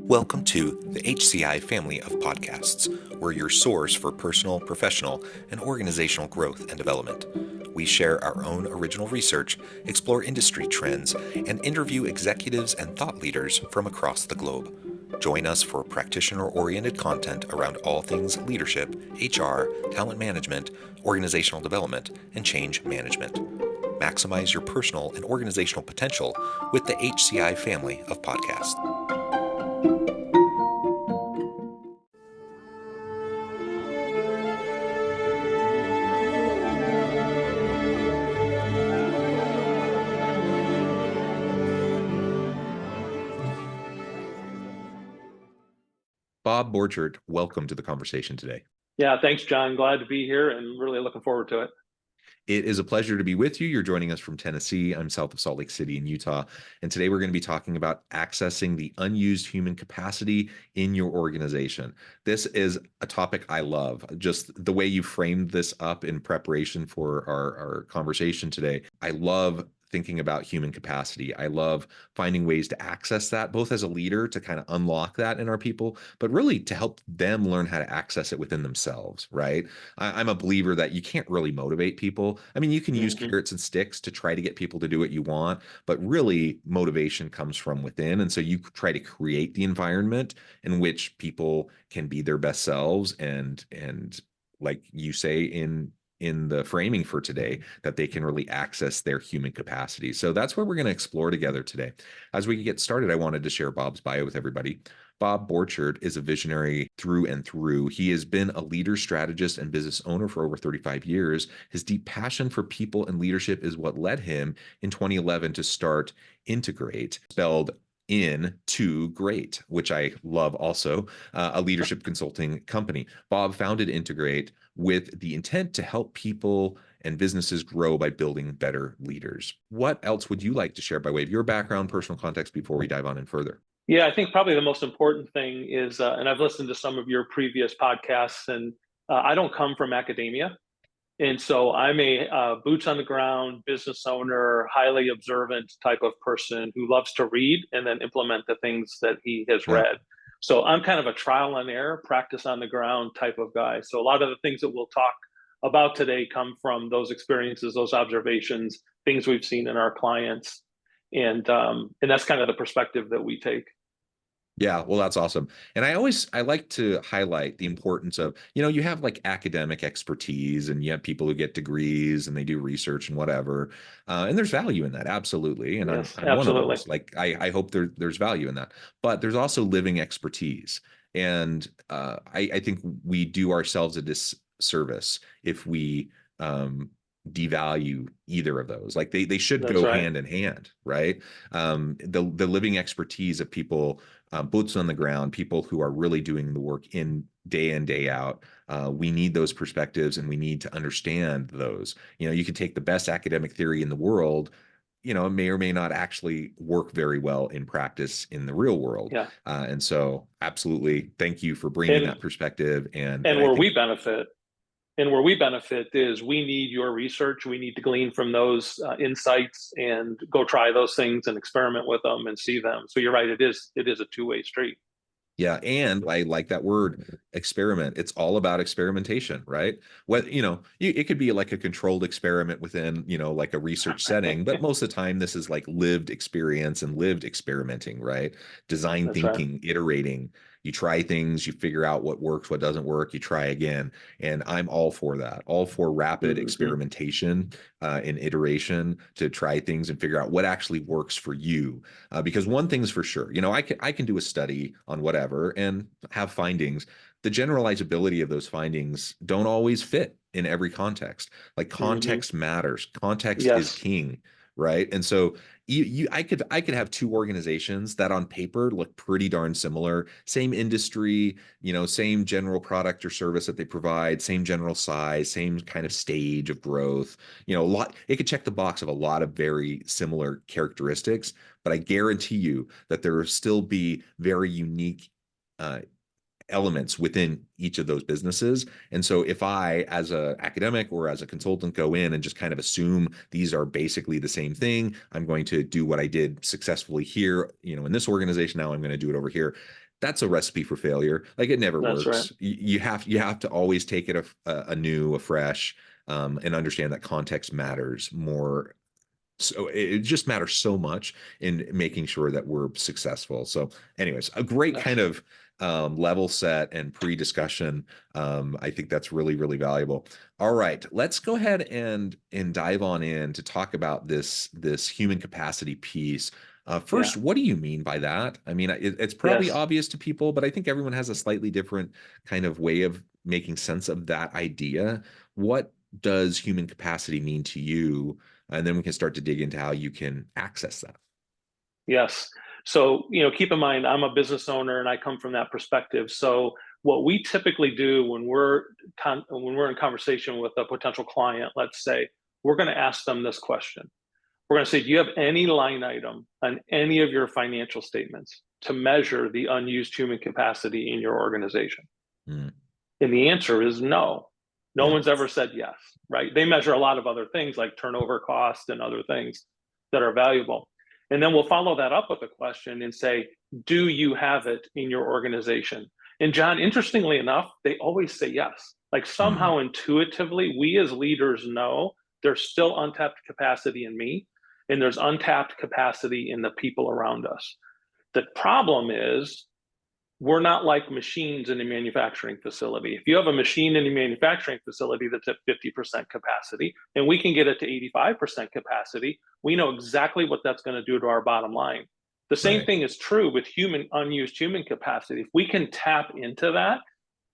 Welcome to the HCI family of podcasts. We're your source for personal, professional, and organizational growth and development. We share our own original research, explore industry trends, and interview executives and thought leaders from across the globe. Join us for practitioner-oriented content around all things leadership, HR, talent management, organizational development, and change management. Maximize your personal and organizational potential with the HCI family of podcasts. Bob Borcherdt, welcome to the conversation today. Yeah, thanks, John. Glad to be here and really looking forward to it. It is a pleasure to be with you. You're joining us from Tennessee. I'm south of Salt Lake City in Utah. And today we're going to be talking about accessing the unused human capacity in your organization. This is a topic I love. Just the way you framed this up in preparation for our conversation today. I love thinking about human capacity. I love finding ways to access that, both as a leader to kind of unlock that in our people, but really to help them learn how to access it within themselves, right? I'm a believer that you can't really motivate people. I mean, you can use carrots and sticks to try to get people to do what you want, but really motivation comes from within. And so you try to create the environment in which people can be their best selves and like you say in the framing for today, that they can really access their human capacity. So that's what we're going to explore together today. As we get started, I wanted to share Bob's bio with everybody. Bob Borcherdt is a visionary through and through. He has been a leader, strategist, and business owner for over 35 years. His deep passion for people and leadership is what led him in 2011 to start Integrate, spelled to great, which I love also, a leadership consulting company. Bob founded Integrate with the intent to help people and businesses grow by building better leaders. What else would you like to share by way of your background, personal context before we dive on in further? Yeah, I think probably the most important thing is, and I've listened to some of your previous podcasts, and I don't come from academia. And so I'm a boots on the ground business owner, highly observant type of person who loves to read and then implement the things that he has read. So I'm kind of a trial and error, practice on the ground type of guy. So a lot of the things that we'll talk about today come from those experiences, those observations, things we've seen in our clients. And that's kind of the perspective that we take. Yeah, well, that's awesome. And I like to highlight the importance of, you have like academic expertise and you have people who get degrees and they do research and whatever. And there's value in that. Absolutely. And Yes, I'm one of those. Like, I hope there's value in that. But there's also living expertise. And I think we do ourselves a disservice if we devalue either of those. Like they should go hand in hand, right? The living expertise of people, boots on the ground, people who are really doing the work in day out. We need those perspectives and we need to understand those. You can take the best academic theory in the world, it may or may not actually work very well in practice in the real world. Yeah. And so absolutely, thank you for bringing that perspective. And where we benefit. And where we benefit is we need your research. We need to glean from those insights and go try those things and experiment with them and see them. So you're right. It is a two-way street. Yeah. And I like that word, experiment. It's all about experimentation, right? It could be like a controlled experiment within, like a research setting, but most of the time this is like lived experience and lived experimenting, right? Design thinking, iterating. You try things, you figure out what works, what doesn't work, you try again. And I'm all for that, all for rapid experimentation and iteration to try things and figure out what actually works for you. Because one thing's for sure, I can do a study on whatever and have findings. The generalizability of those findings don't always fit in every context. Like context matters. Context is king, right? And so I could have two organizations that on paper look pretty darn similar, same industry, same general product or service that they provide, same general size, same kind of stage of growth, it could check the box of a lot of very similar characteristics, but I guarantee you that there will still be very unique elements within each of those businesses. And so if I, as an academic or as a consultant, go in and just kind of assume these are basically the same thing, I'm going to do what I did successfully here, in this organization, now I'm going to do it over here. that's a recipe for failure. Like it never That's right. works. You have to always take it anew, afresh, and understand that context matters more. So it just matters so much in making sure that we're successful. So, anyways, a great That's kind of level set and pre-discussion. I think that's really, really valuable. All right, let's go ahead and dive on in to talk about this human capacity piece. yeah. First, what do you mean by that? I mean, it's probably Yes. obvious to people, but I think everyone has a slightly different kind of way of making sense of that idea. What does human capacity mean to you? And then we can start to dig into how you can access that. Yes. So, keep in mind, I'm a business owner and I come from that perspective. So what we typically do when we're in conversation with a potential client, let's say, we're going to ask them this question. We're going to say, do you have any line item on any of your financial statements to measure the unused human capacity in your organization? Mm, And the answer is no. No yeah. one's ever said yes, right? They measure a lot of other things like turnover cost and other things that are valuable. And then we'll follow that up with a question and say, do you have it in your organization? And John, interestingly enough, they always say yes. Like Mm, somehow intuitively, we as leaders know there's still untapped capacity in me, and there's untapped capacity in the people around us. The problem is we're not like machines in a manufacturing facility. If you have a machine in a manufacturing facility that's at 50% capacity and we can get it to 85% capacity, we know exactly what that's going to do to our bottom line. The same right. thing is true with unused human capacity. If we can tap into that,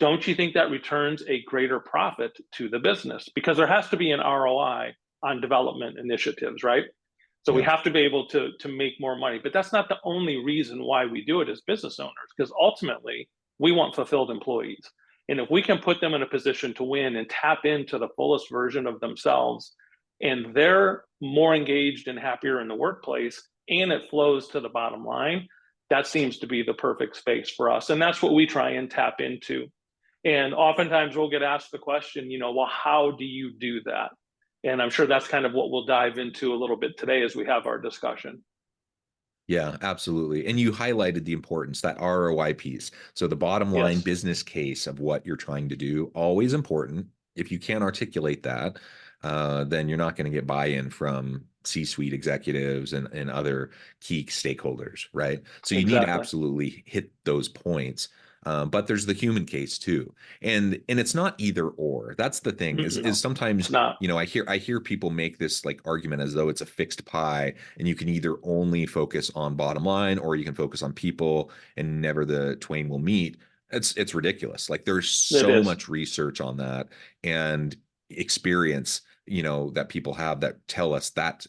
don't you think that returns a greater profit to the business? Because there has to be an ROI on development initiatives, right? So we Yeah. have to be able to make more money. But that's not the only reason why we do it as business owners, because ultimately we want fulfilled employees. And if we can put them in a position to win and tap into the fullest version of themselves, and they're more engaged and happier in the workplace, and it flows to the bottom line, that seems to be the perfect space for us. And that's what we try and tap into. And oftentimes we'll get asked the question, well, how do you do that? And I'm sure that's kind of what we'll dive into a little bit today as we have our discussion. Yeah, absolutely. And you highlighted the importance, that ROI piece. So the bottom line Yes, business case of what you're trying to do, always important. If you can't articulate that, then you're not going to get buy-in from C-suite executives and other key stakeholders, right? So you need to exactly. absolutely hit those points. But there's the human case too, and it's not either or. That's the thing is No, sometimes it's not. I hear people make this like argument as though it's a fixed pie, and you can either only focus on bottom line or you can focus on people, and never the twain will meet. It's ridiculous. Like there's It so is. much research on that and experience that people have that tell us that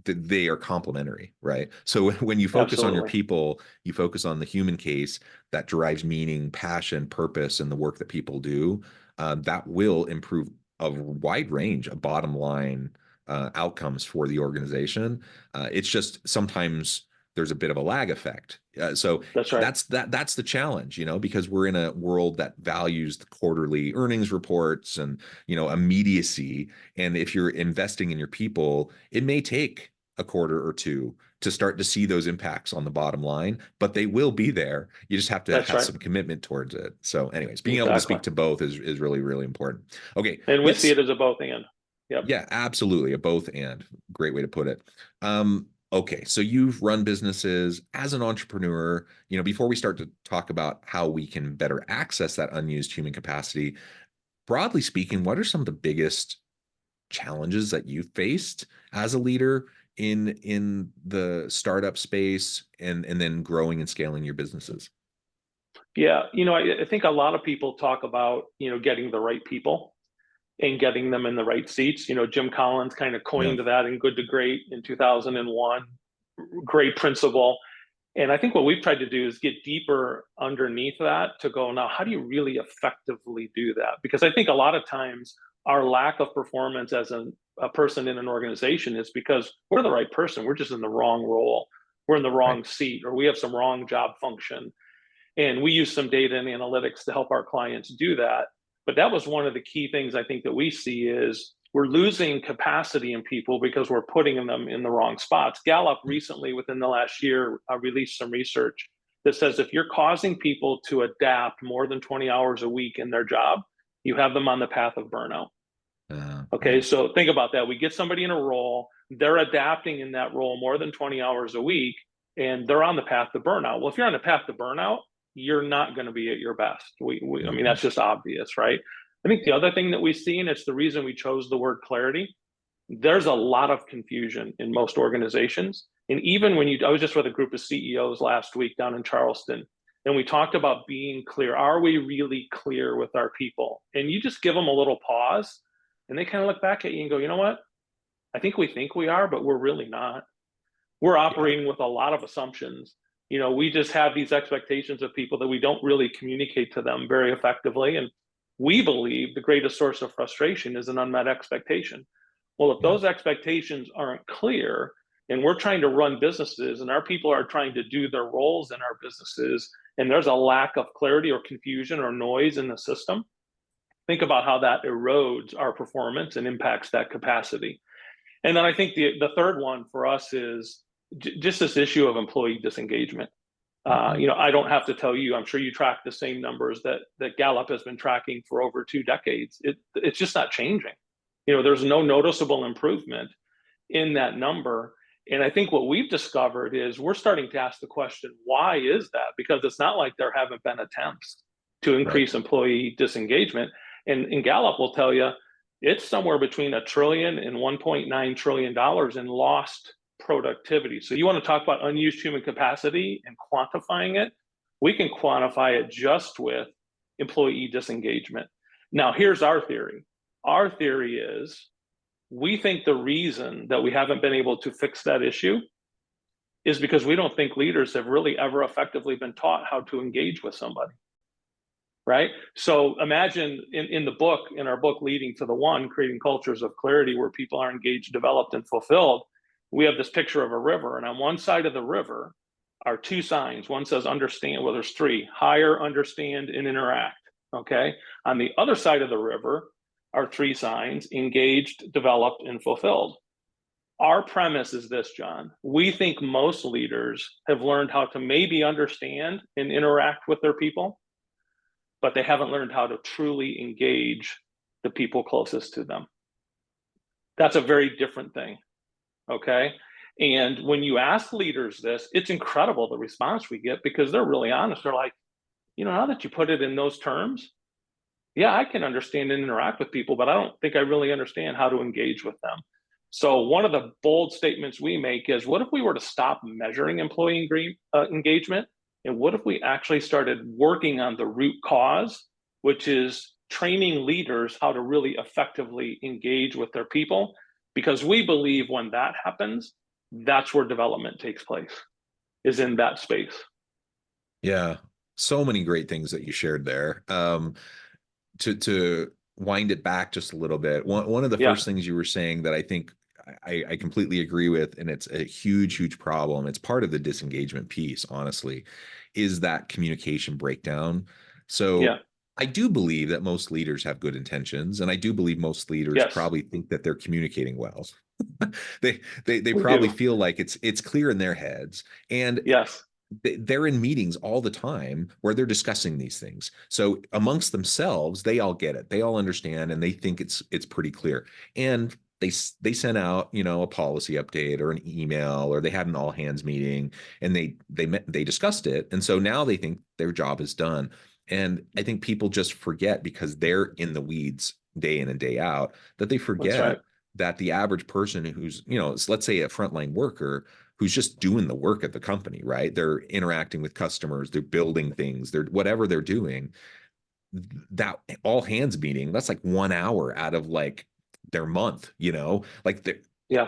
they are complementary, right? So when you focus on your Absolutely. people, you focus on the human case that drives meaning, passion, purpose in the work that people do. That will improve a wide range of bottom line outcomes for the organization. It's just sometimes there's a bit of a lag effect. So That's right. that's the challenge, because we're in a world that values the quarterly earnings reports and immediacy. And if you're investing in your people, it may take a quarter or two to start to see those impacts on the bottom line, but they will be there. You just have to That's have right. some commitment towards it. So, anyways, being able to Exactly. speak to both is really, really important. Okay, And we see let's it as a both and. Yep. yeah, absolutely. A both and. Great way to put it. Okay, so you've run businesses as an entrepreneur. Before we start to talk about how we can better access that unused human capacity, broadly speaking, what are some of the biggest challenges that you faced as a leader in the startup space and then growing and scaling your businesses? Yeah. I think a lot of people talk about, getting the right people and getting them in the right seats. Jim Collins kind of Yeah. coined that in Good to Great in 2001. Great principle. And I think what we've tried to do is get deeper underneath that to go, now, how do you really effectively do that? Because I think a lot of times our lack of performance as a person in an organization is because we're the right person. We're just in the wrong role. We're in the Right. wrong seat, or we have some wrong job function. And we use some data and analytics to help our clients do that. But that was one of the key things I think that we see is we're losing capacity in people because we're putting them in the wrong spots. Gallup recently, within the last year, released some research that says if you're causing people to adapt more than 20 hours a week in their job, you have them on the path of burnout. Okay, so think about that. We get somebody in a role, they're adapting in that role more than 20 hours a week, and they're on the path to burnout. Well, if you're on the path to burnout, you're not going to be at your best. I mean, that's just obvious, right? I think the other thing that we see, and it's the reason we chose the word clarity, there's a lot of confusion in most organizations. And even when I was just with a group of CEOs last week down in Charleston, and we talked about being clear. Are we really clear with our people? And you just give them a little pause, and they kind of look back at you and go, you know what? I think we are, but we're really not. We're operating with a lot of assumptions. We just have these expectations of people that we don't really communicate to them very effectively. And we believe the greatest source of frustration is an unmet expectation. Well, if those expectations aren't clear, and we're trying to run businesses and our people are trying to do their roles in our businesses, and there's a lack of clarity or confusion or noise in the system, think about how that erodes our performance and impacts that capacity. And then I think the third one for us is just this issue of employee disengagement. I don't have to tell you, I'm sure you track the same numbers that Gallup has been tracking for over 2 decades. It's just not changing. There's no noticeable improvement in that number. And I think what we've discovered is we're starting to ask the question, why is that? Because it's not like there haven't been attempts to increase employee disengagement. And Gallup will tell you it's somewhere between $1 trillion and $1.9 trillion in lost productivity. So you want to talk about unused human capacity and quantifying it? We can quantify it just with employee disengagement. Now, here's our theory. Our theory is we think the reason that we haven't been able to fix that issue is because we don't think leaders have really ever effectively been taught how to engage with somebody. Right? So imagine in our book, Leading to the One, Creating Cultures of Clarity where people are engaged, developed, and fulfilled, we have this picture of a river. And on one side of the river are 2 signs. One says understand, well, there's 3, hire, understand, and interact. Okay. On the other side of the river are 3 signs, engaged, developed, and fulfilled. Our premise is this, John. We think most leaders have learned how to maybe understand and interact with their people, but they haven't learned how to truly engage the people closest to them. That's a very different thing, okay? And when you ask leaders this, it's incredible the response we get because they're really honest. They're like, now that you put it in those terms, yeah, I can understand and interact with people, but I don't think I really understand how to engage with them. So one of the bold statements we make is, what if we were to stop measuring employee engagement? And what if we actually started working on the root cause, which is training leaders how to really effectively engage with their people? Because we believe when that happens, that's where development takes place, is in that space. Yeah, so many great things that you shared there. To wind it back just a little bit, one of the first things you were saying that I think I completely agree with, and it's a huge problem. It's part of the disengagement piece, honestly, is that communication breakdown. So I do believe that most leaders have good intentions, and I do believe most leaders probably think that they're communicating well. they probably feel like it's clear in their heads, and they're in meetings all the time where they're discussing these things. So amongst themselves, they all get it, they all understand, and they think it's pretty clear. And they sent out, a policy update or an email, or they had an all hands meeting, and they discussed it. And so now they think their job is done. And I think people just forget, because they're in the weeds day in and day out, that they forget that the average person who's, let's say a frontline worker who's just doing the work at the company, right? They're interacting with customers, they're building things, they're whatever they're doing, that all hands meeting, that's like 1 hour out of like their month, like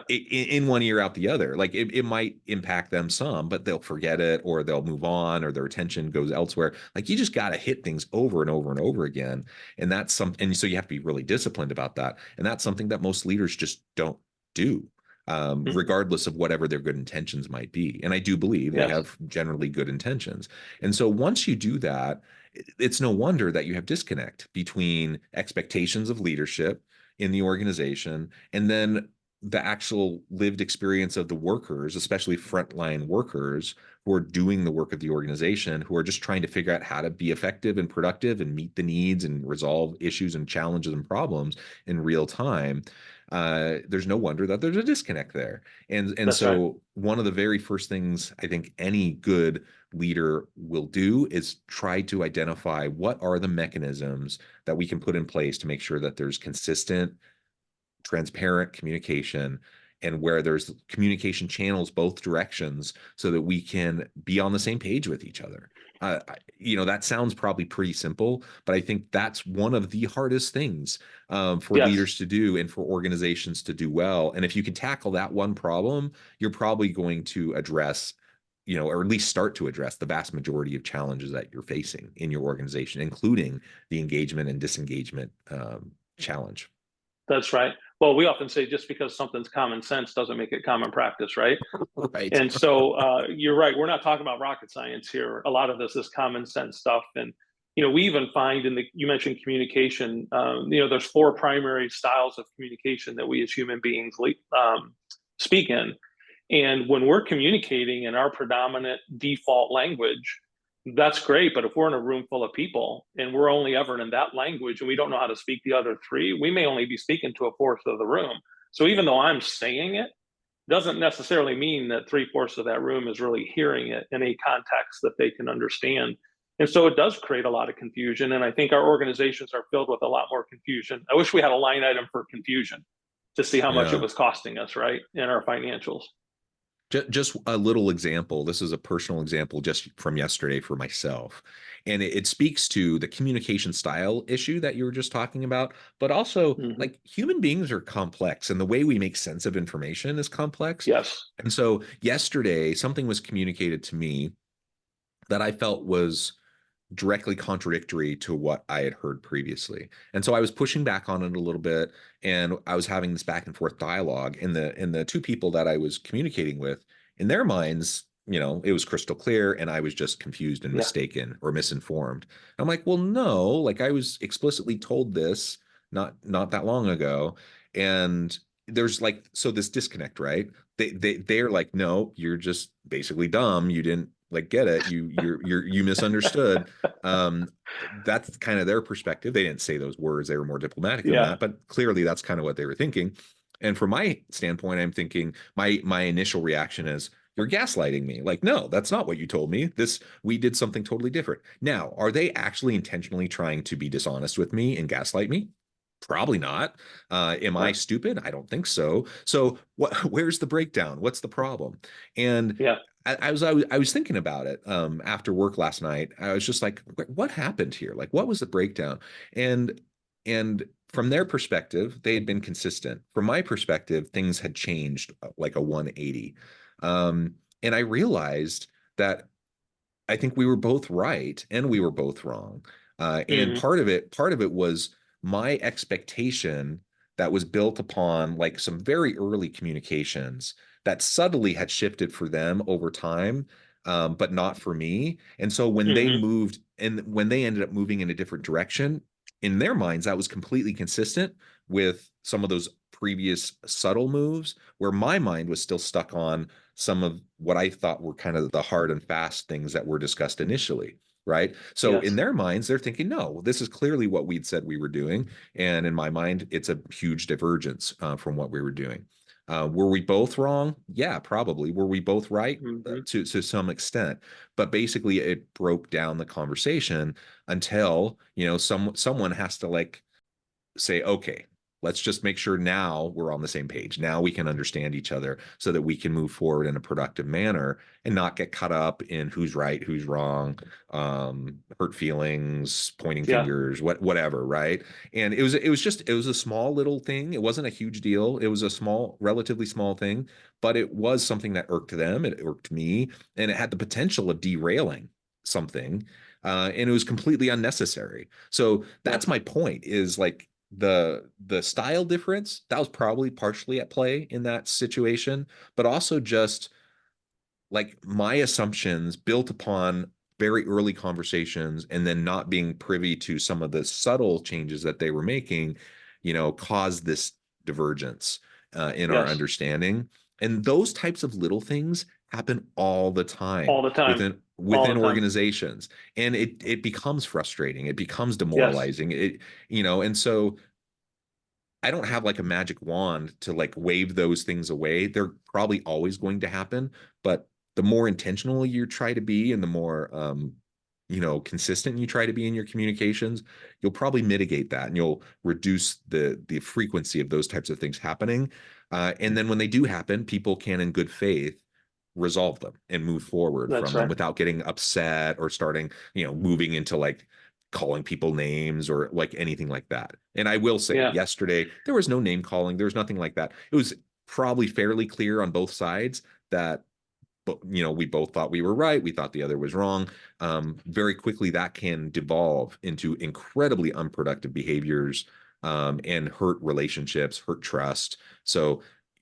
in one ear out the other. Like it might impact them some, but they'll forget it, or they'll move on, or their attention goes elsewhere. Like you just got to hit things over and over and over again. And that's something, and so you have to be really disciplined about that. And that's something that most leaders just don't do, regardless of whatever their good intentions might be. And I do believe they have generally good intentions. And so once you do that, it's no wonder that you have disconnect between expectations of leadership in the organization and then the actual lived experience of the workers, especially frontline workers who are doing the work of the organization, who are just trying to figure out how to be effective and productive and meet the needs and resolve issues and challenges and problems in real time. There's no wonder that there's a disconnect there. And That's right. so one of the very first things I think any good leader will do is try to identify what are the mechanisms that we can put in place to make sure that there's consistent, transparent communication, and where there's communication channels both directions so that we can be on the same page with each other. That sounds probably pretty simple, but I think that's one of the hardest things for Yes, leaders to do and for organizations to do well. And if you can tackle that one problem, you're probably going to address, or at least start to address the vast majority of challenges that you're facing in your organization, including the engagement and disengagement challenge. that's right. Well, we often say just because something's common sense doesn't make it common practice, right? Right. And so you're right. We're not talking about rocket science here. A lot of this is common sense stuff. And, we even find you mentioned communication, there's four primary styles of communication that we as human beings speak in. And when we're communicating in our predominant default language, that's great. But if we're in a room full of people and we're only ever in that language and we don't know how to speak the other three, we may only be speaking to a fourth of the room. So even though I'm saying it, doesn't necessarily mean that three-fourths of that room is really hearing it in a context that they can understand. And so it does create a lot of confusion. And I think our organizations are filled with a lot more confusion. I wish we had a line item for confusion to see how much it Yeah. was costing us, right, in our financials. Just a little example. This is a personal example just from yesterday for myself. And it speaks to the communication style issue that you were just talking about, but also Mm-hmm. like human beings are complex and the way we make sense of information is complex. Yes. And so yesterday, something was communicated to me that I felt was directly contradictory to what I had heard previously. And so I was pushing back on it a little bit, and I was having this back and forth dialogue. And the two people that I was communicating with, in their minds, it was crystal clear, and I was just confused and Yeah. mistaken or misinformed. I'm like, well, no, like I was explicitly told this not that long ago. And there's like, so this disconnect, right? They're like, no, you're just basically dumb. You didn't like get it. You misunderstood. um that's kind of their perspective. They didn't say those words, they were more diplomatic than Yeah. that, but clearly that's kind of what they were thinking. And from my standpoint, I'm thinking my initial reaction is, you're gaslighting me. Like, no, that's not what you told me. We did something totally different. Now, are they actually intentionally trying to be dishonest with me and gaslight me? Probably not. Am I Right. stupid? I don't think so. So where's the breakdown? What's the problem? And Yeah. I was thinking about it after work last night. I was just like, what happened here? Like, what was the breakdown? And from their perspective, they had been consistent. From my perspective, things had changed like a 180. And I realized that I think we were both right and we were both wrong. And Mm-hmm. part of it was my expectation that was built upon like some very early communications that subtly had shifted for them over time, but not for me. And so when they Mm-hmm. moved and when they ended up moving in a different direction, in their minds, that was completely consistent with some of those previous subtle moves, where my mind was still stuck on some of what I thought were kind of the hard and fast things that were discussed initially. Right. So in Yes. their minds, they're thinking, no, this is clearly what we'd said we were doing. And in my mind, it's a huge divergence from what we were doing. Were we both wrong? Yeah, probably. Were we both right? Mm-hmm. To some extent, but basically it broke down the conversation until someone has to like say, okay, let's just make sure now we're on the same page. Now we can understand each other so that we can move forward in a productive manner and not get caught up in who's right, who's wrong, hurt feelings, pointing Yeah. fingers, whatever, right? And it was a small little thing. It wasn't a huge deal. It was a relatively small thing, but it was something that irked them. It irked me, and it had the potential of derailing something. And it was completely unnecessary. So Yeah. that's my point, is like the style difference that was probably partially at play in that situation, but also just like my assumptions built upon very early conversations and then not being privy to some of the subtle changes that they were making, caused this divergence. in our Yes. understanding. And those types of little things happen all the time All the time. All within the time. organizations, and it becomes frustrating. It becomes Yes. demoralizing. And so I don't have like a magic wand to like wave those things away. They're probably always going to happen, but the more intentional you try to be and the more consistent you try to be in your communications, you'll probably mitigate that and you'll reduce the frequency of those types of things happening. And then when they do happen, people can in good faith resolve them and move forward That's from them right. without getting upset or starting, moving into like calling people names or like anything like that. And I will say, Yeah. yesterday, there was no name calling. There was nothing like that. It was probably fairly clear on both sides that, but we both thought we were right. We thought the other was wrong. Very quickly, that can devolve into incredibly unproductive behaviors, and hurt relationships, hurt trust. So,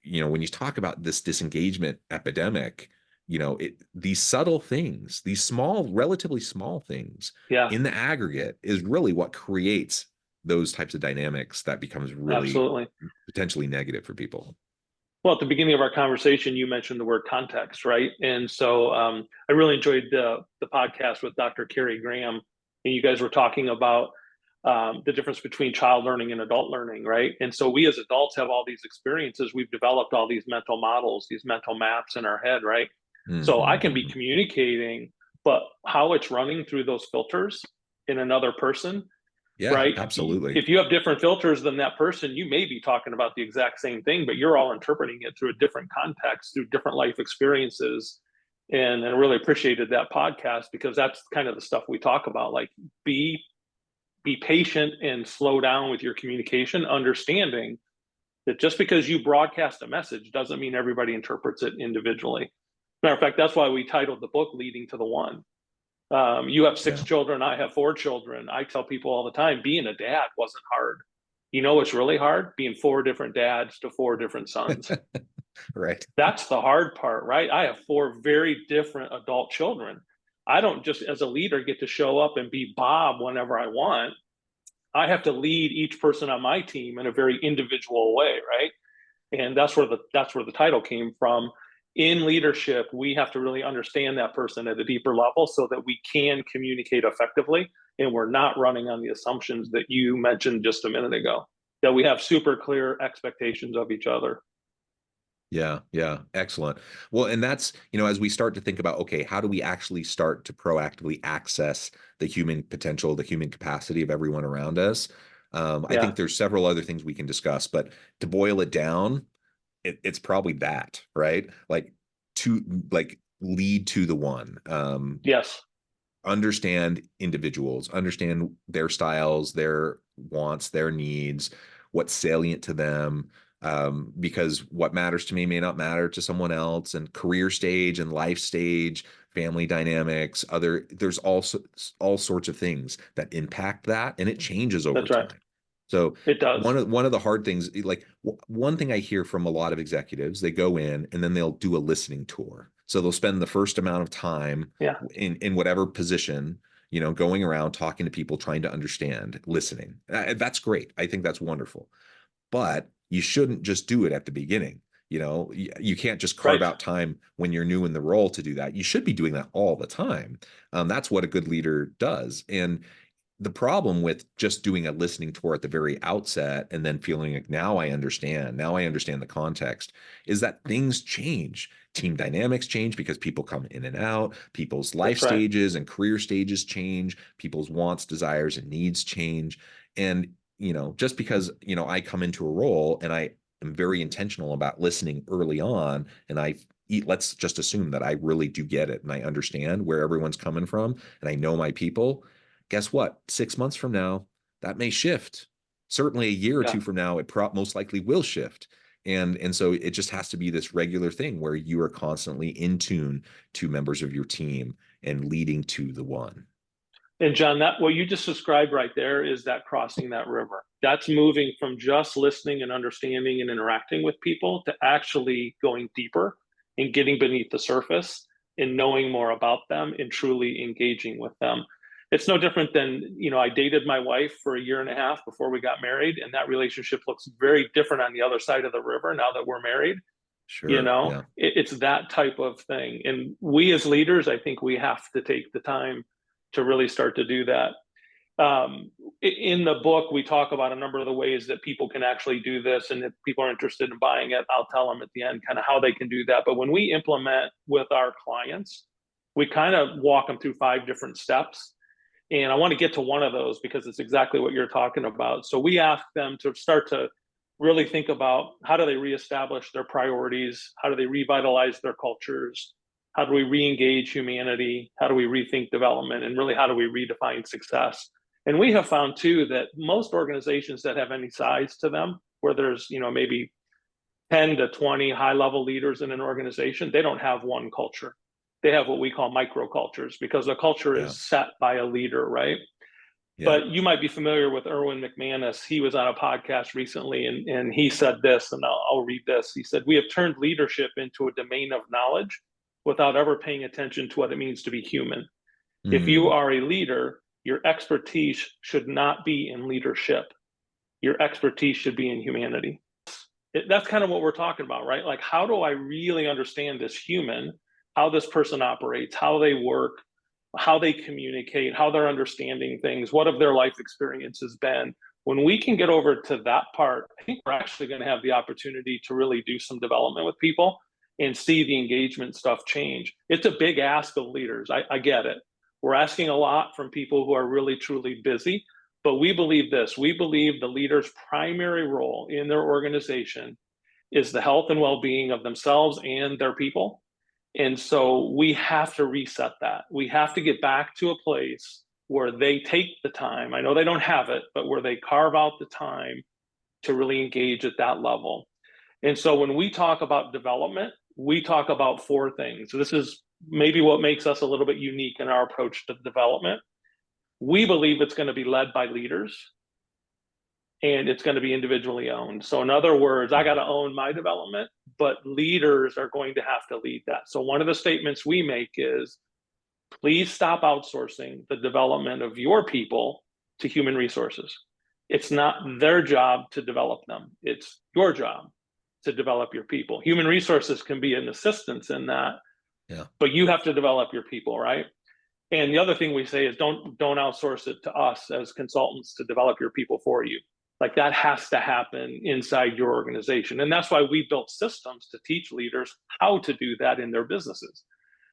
when you talk about this disengagement epidemic, these subtle things, these small, relatively small things Yeah. in the aggregate is really what creates those types of dynamics that becomes really Absolutely. potentially negative for people. Well, at the beginning of our conversation, you mentioned the word context, right? And so I really enjoyed the podcast with Dr. Carrie Graham, and you guys were talking about the difference between child learning and adult learning, right? And so we as adults have all these experiences. We've developed all these mental models, these mental maps in our head, right? So I can be Mm-hmm. communicating, but how it's running through those filters in another person, Yeah, right? absolutely. If you have different filters than that person, you may be talking about the exact same thing, but you're all interpreting it through a different context, through different life experiences. And I really appreciated that podcast because that's kind of the stuff we talk about. Like be patient and slow down with your communication, understanding that just because you broadcast a message doesn't mean everybody interprets it individually. Matter of fact, that's why we titled the book Leading to the One. You have six Yeah. children, I have four children. I tell people all the time, being a dad wasn't hard. You know what's really hard? Being four different dads to four different sons. Right. That's the hard part, right? I have four very different adult children. I don't just, as a leader, get to show up and be Bob whenever I want. I have to lead each person on my team in a very individual way, right? And that's where the title came from. In leadership, we have to really understand that person at a deeper level so that we can communicate effectively, and we're not running on the assumptions that you mentioned just a minute ago, that we have super clear expectations of each other. Yeah, yeah, excellent. Well, and that's, as we start to think about, okay, how do we actually start to proactively access the human potential, the human capacity of everyone around us? I Yeah. think there's several other things we can discuss, but to boil it down, it's probably that, right? Like to like lead to the one. Yes. Understand individuals, understand their styles, their wants, their needs, what's salient to them. Because what matters to me may not matter to someone else, and career stage and life stage, family dynamics, there's also all sorts of things that impact that, and it changes over That's right. time. So It does. one of the hard things, like one thing I hear from a lot of executives, they go in and then they'll do a listening tour. So they'll spend the first amount of time Yeah. in whatever position, going around talking to people, trying to understand, listening. That's great. I think that's wonderful. But you shouldn't just do it at the beginning. You can't just carve Right. out time when you're new in the role to do that. You should be doing that all the time. That's what a good leader does. And the problem with just doing a listening tour at the very outset and then feeling like now I understand the context, is that things change. Team dynamics change because people come in and out, people's life That's right. stages and career stages change, people's wants, desires, and needs change. And, just because, I come into a role and I am very intentional about listening early on, and let's just assume that I really do get it and I understand where everyone's coming from and I know my people. Guess what? 6 months from now, that may shift. Certainly a year or Yeah. two from now, it most likely will shift. And so it just has to be this regular thing where you are constantly in tune to members of your team and leading to the one. And John, that what you just described right there is that crossing that river. That's moving from just listening and understanding and interacting with people to actually going deeper and getting beneath the surface and knowing more about them and truly engaging with them. It's no different than, I dated my wife for a year and a half before we got married, and that relationship looks very different on the other side of the river now that we're married. Sure. Yeah. It's that type of thing. And we as leaders, I think we have to take the time to really start to do that. In the book, we talk about a number of the ways that people can actually do this. And if people are interested in buying it, I'll tell them at the end kind of how they can do that. But when we implement with our clients, we kind of walk them through 5 different steps. And I want to get to one of those because it's exactly what you're talking about. So we ask them to start to really think about, how do they reestablish their priorities? How do they revitalize their cultures? How do we re-engage humanity? How do we rethink development? And really, how do we redefine success? And we have found too that most organizations that have any size to them, where there's maybe 10 to 20 high-level leaders in an organization, they don't have one culture. They have what we call microcultures, because the culture is set by a leader, right? Yeah. But you might be familiar with Erwin McManus. He was on a podcast recently, and he said this, and I'll read this. He said, "We have turned leadership into a domain of knowledge without ever paying attention to what it means to be human. If you are a leader, your expertise should not be in leadership. Your expertise should be in humanity." That's kind of what we're talking about, right? Like, how do I really understand this human, how this person operates, how they work, how they communicate, how they're understanding things, what have their life experiences been? When we can get over to that part, I think we're actually going to have the opportunity to really do some development with people and see the engagement stuff change. It's a big ask of leaders. I get it. We're asking a lot from people who are really, truly busy, but we believe this. We believe the leader's primary role in their organization is the health and well-being of themselves and their people. And so we have to reset that. We have to get back to a place where they take the time. I know they don't have it, but where they carve out the time to really engage at that level. And so when we talk about development, we talk about 4 things. So this is maybe what makes us a little bit unique in our approach to development. We believe it's going to be led by leaders, and it's going to be individually owned. So in other words, I got to own my development, but leaders are going to have to lead that. So one of the statements we make is, please stop outsourcing the development of your people to human resources. It's not their job to develop them. It's your job to develop your people. Human resources can be an assistance in that, but you have to develop your people, right? And the other thing we say is don't outsource it to us as consultants to develop your people for you. Like, that has to happen inside your organization. And that's why we built systems to teach leaders how to do that in their businesses,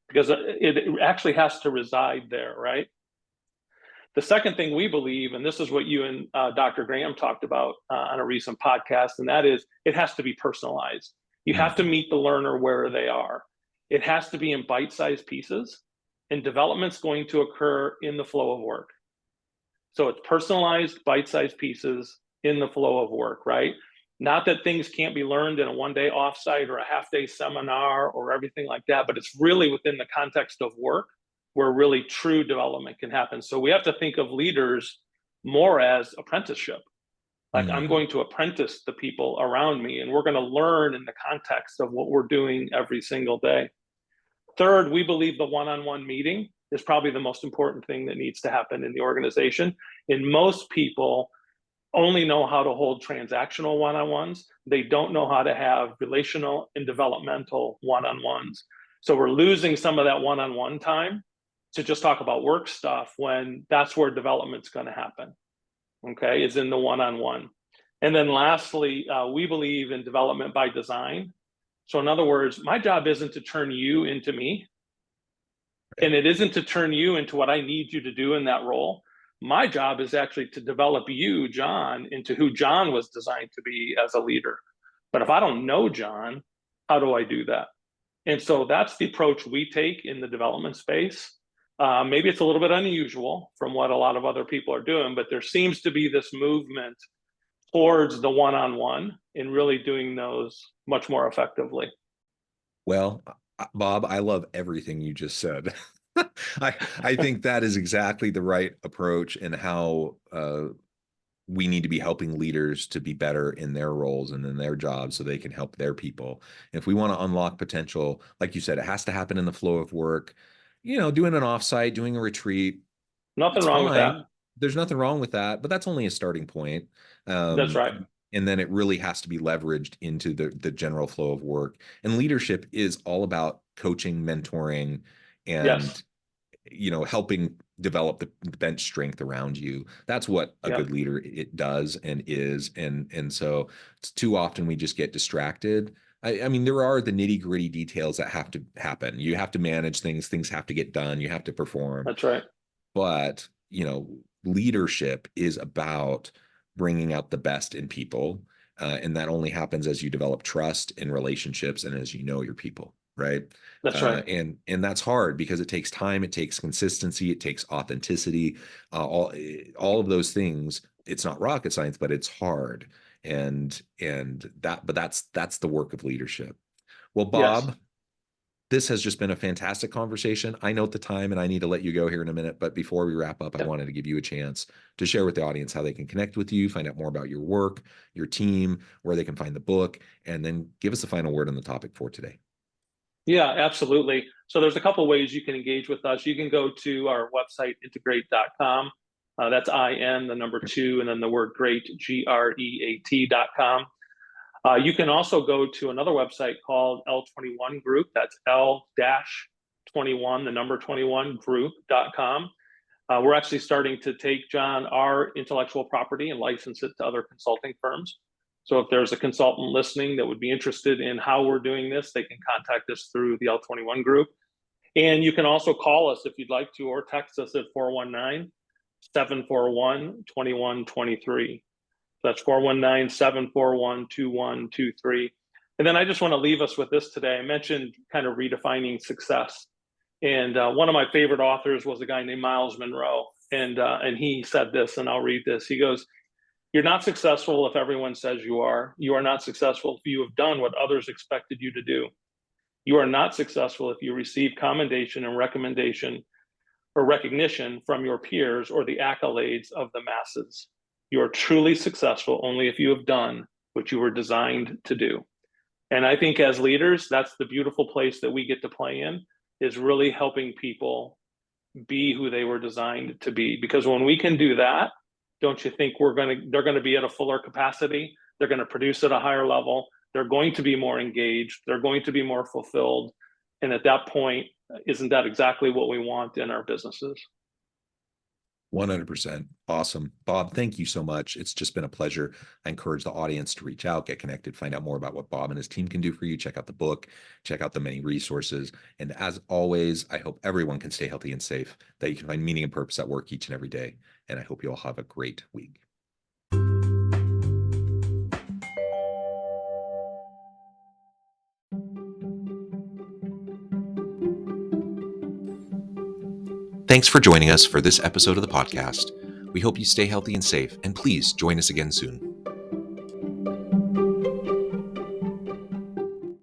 because it actually has to reside there, right? The second thing we believe, and this is what you and Dr. Graham talked about on a recent podcast, and that is it has to be personalized. You have to meet the learner where they are. It has to be in bite-sized pieces, and development's going to occur in the flow of work. So it's personalized, bite-sized pieces in the flow of work, right? Not that things can't be learned in a one-day offsite or a half-day seminar or everything like that, but it's really within the context of work where really true development can happen. So we have to think of leaders more as apprenticeship. Like, I'm going to apprentice the people around me, and we're going to learn in the context of what we're doing every single day. Third, we believe the one-on-one meeting is probably the most important thing that needs to happen in the organization. And most people only know how to hold transactional one-on-ones. They don't know how to have relational and developmental one-on-ones. So we're losing some of that one-on-one time to just talk about work stuff, when that's where development's going to happen, okay, is in the one-on-one. And then lastly, we believe in development by design. So in other words, my job isn't to turn you into me, and it isn't to turn you into what I need you to do in that role. My job is actually to develop you, John, into who John was designed to be as a leader. But if I don't know John, how do I do that? And so that's the approach we take in the development space. Maybe it's a little bit unusual from what a lot of other people are doing, but there seems to be this movement towards the one-on-one and really doing those much more effectively. Well, Bob, I love everything you just said. I think that is exactly the right approach, and how we need to be helping leaders to be better in their roles and in their jobs so they can help their people. And if we want to unlock potential, like you said, it has to happen in the flow of work. Doing an offsite, doing a retreat, Nothing It's wrong with that. fine. There's nothing wrong with that, but that's only a starting point. That's right. And then it really has to be leveraged into the general flow of work. And leadership is all about coaching, mentoring, Yes. and helping develop the bench strength around you. That's what a Yep. good leader it does and is. And so it's too often we just get distracted. I mean, there are the nitty gritty details that have to happen. You have to manage things. Things have to get done. You have to perform. That's right. But leadership is about bringing out the best in people, and that only happens as you develop trust in relationships and as you know your people, right? That's right. And that's hard because it takes time, it takes consistency, it takes authenticity, all of those things. It's not rocket science, but it's hard, but that's the work of leadership. Well, Yes. Bob, this has just been a fantastic conversation. I note the time and I need to let you go here in a minute, but before we wrap up, I Yep. wanted to give you a chance to share with the audience how they can connect with you, find out more about your work, your team, where they can find the book, and then give us a final word on the topic for today. Yeah, absolutely. So there's a couple ways you can engage with us. You can go to our website, integrate.com. That's IN, the number 2, and then the word great, GREAT.com. You can also go to another website called L21 Group. That's L-21, the number 21 group.com. We're actually starting to take, John, our intellectual property and license it to other consulting firms. So if there's a consultant listening that would be interested in how we're doing this, they can contact us through the L21 Group. And you can also call us if you'd like to, or text us at 419-741-2123. That's 419-741-2123. And then I just want to leave us with this today. I mentioned kind of redefining success. And one of my favorite authors was a guy named Miles Monroe. And he said this, and I'll read this. He goes, "You're not successful if everyone says you are. You are not successful if you have done what others expected you to do. You are not successful if you receive commendation and recommendation or recognition from your peers or the accolades of the masses. You are truly successful only if you have done what you were designed to do." And I think as leaders, that's the beautiful place that we get to play in, is really helping people be who they were designed to be. Because when we can do that, don't you think they're going to be at a fuller capacity? They're going to produce at a higher level. They're going to be more engaged. They're going to be more fulfilled. And at that point, isn't that exactly what we want in our businesses? 100%. Awesome. Bob, thank you so much. It's just been a pleasure. I encourage the audience to reach out, get connected, find out more about what Bob and his team can do for you. Check out the book, check out the many resources. And as always, I hope everyone can stay healthy and safe, that you can find meaning and purpose at work each and every day. And I hope you all have a great week. Thanks for joining us for this episode of the podcast. We hope you stay healthy and safe, and please join us again soon.